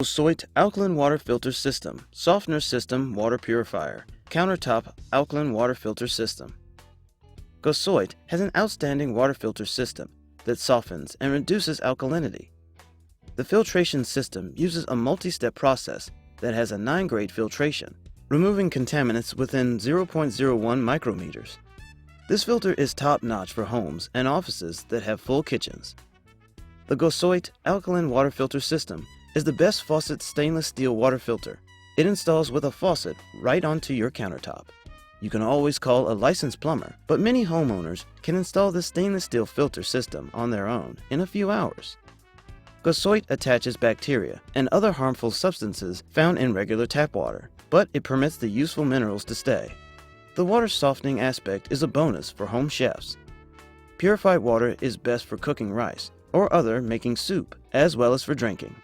GOSOIT Alkaline Water Filter System, Softener System Water Purifier, Countertop Alkaline Water Filter System. GOSOIT has an outstanding water filter system that softens and reduces alkalinity. The filtration system uses a multi-step process that has a 9-grade filtration, removing contaminants within 0.01 micrometers. This filter is top-notch for homes and offices that have full kitchens. The GOSOIT Alkaline Water Filter System is the best faucet stainless steel water filter. It installs with a faucet right onto your countertop. You can always call a licensed plumber, but many homeowners can install this stainless steel filter system on their own in a few hours. GOSOIT attaches bacteria and other harmful substances found in regular tap water, but it permits the useful minerals to stay. The water softening aspect is a bonus for home chefs. Purified water is best for cooking rice or making soup, as well as for drinking.